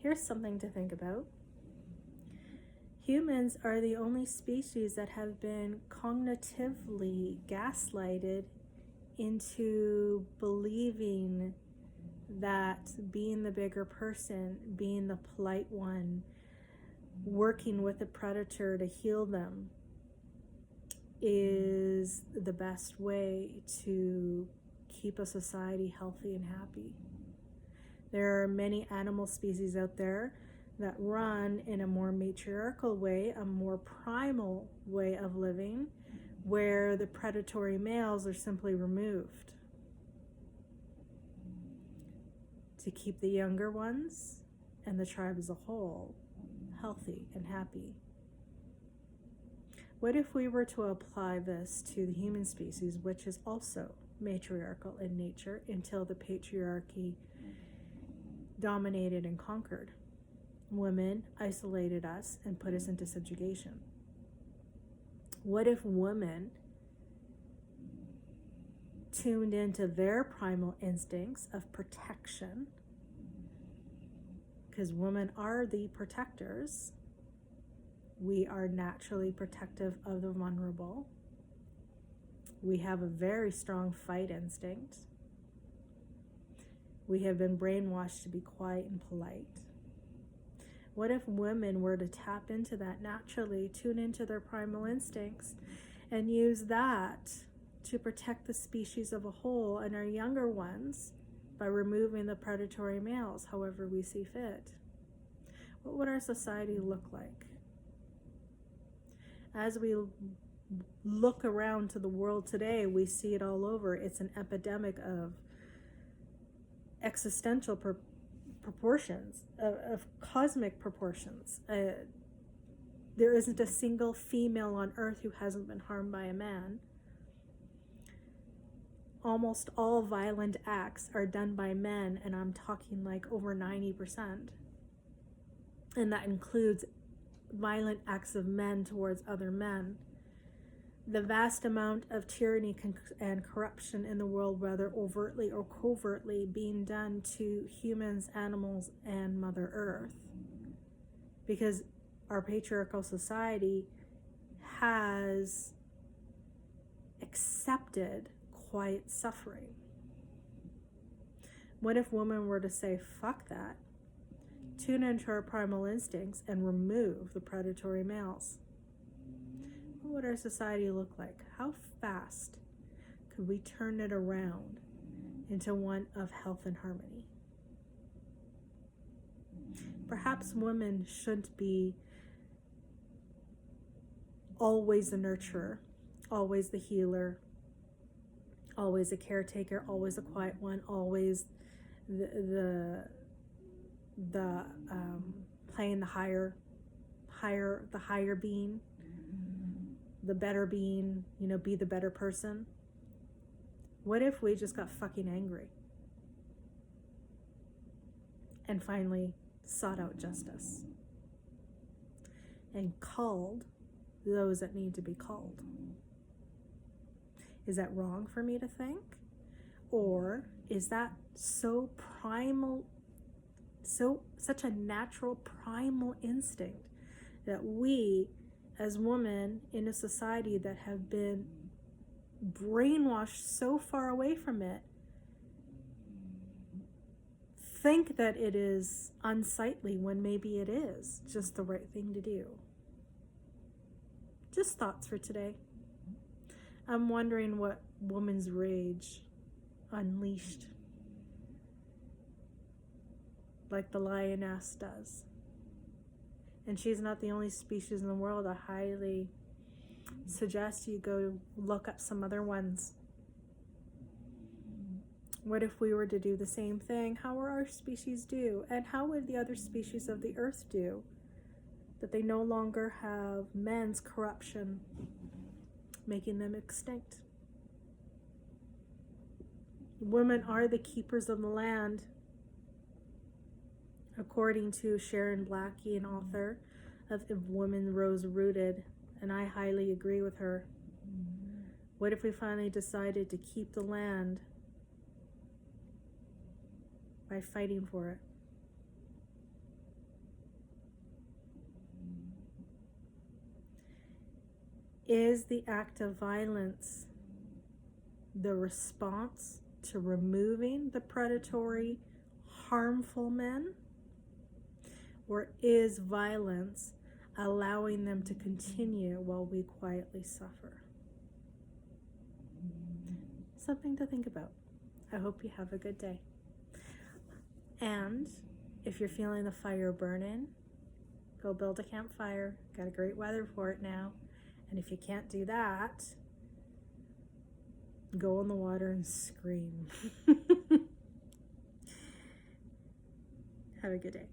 Here's something to think about. Humans are the only species that have been cognitively gaslighted into believing that being the bigger person, being the polite one, working with a predator to heal them is the best way to keep a society healthy and happy. There are many animal species out there that run in a more matriarchal way, a more primal way of living, where the predatory males are simply removed to keep the younger ones and the tribe as a whole healthy and happy. What if we were to apply this to the human species, which is also matriarchal in nature, until the patriarchy dominated and conquered? Women isolated us and put us into subjugation. What if women tuned into their primal instincts of protection? Because women are the protectors. We are naturally protective of the vulnerable. We have a very strong fight instinct. We have been brainwashed to be quiet and polite. What if women were to tap into that naturally, tune into their primal instincts, and use that to protect the species of a whole and our younger ones by removing the predatory males however we see fit? What would our society look like? As we look around to the world today, we see it all over. It's an epidemic of existential proportions, of cosmic proportions. There isn't a single female on earth who hasn't been harmed by a man. Almost all violent acts are done by men, and I'm talking like over 90%. And that includes violent acts of men towards other men. The vast amount of tyranny and corruption in the world, whether overtly or covertly, being done to humans, animals, and Mother Earth. Because our patriarchal society has accepted quiet suffering. What if women were to say, fuck that, tune into our primal instincts, and remove the predatory males? What would our society look like? How fast could we turn it around into one of health and harmony? Perhaps women shouldn't be always the nurturer, always the healer, always a caretaker, always a quiet one, always the playing the higher being, the better being, be the better person. What if we just got fucking angry and finally sought out justice and called those that need to be called? Is that wrong for me to think? Or is that so primal, such a natural primal instinct that we as women in a society that have been brainwashed so far away from it think that it is unsightly when maybe it is just the right thing to do? Just thoughts for today. I'm wondering what woman's rage unleashed, like the lioness does. And she's not the only species in the world. I highly suggest you go look up some other ones. What if we were to do the same thing? How would our species do? And how would the other species of the earth do? That they no longer have men's corruption making them extinct. Women are the keepers of the land, according to Sharon Blackie, an author of If Women Rose Rooted, and I highly agree with her. What if we finally decided to keep the land by fighting for it? Is the act of violence the response to removing the predatory, harmful men? Or is violence allowing them to continue while we quietly suffer? Something to think about. I hope you have a good day. And if you're feeling the fire burning, go build a campfire. Got a great weather for it now. And if you can't do that, go in the water and scream. Have a good day.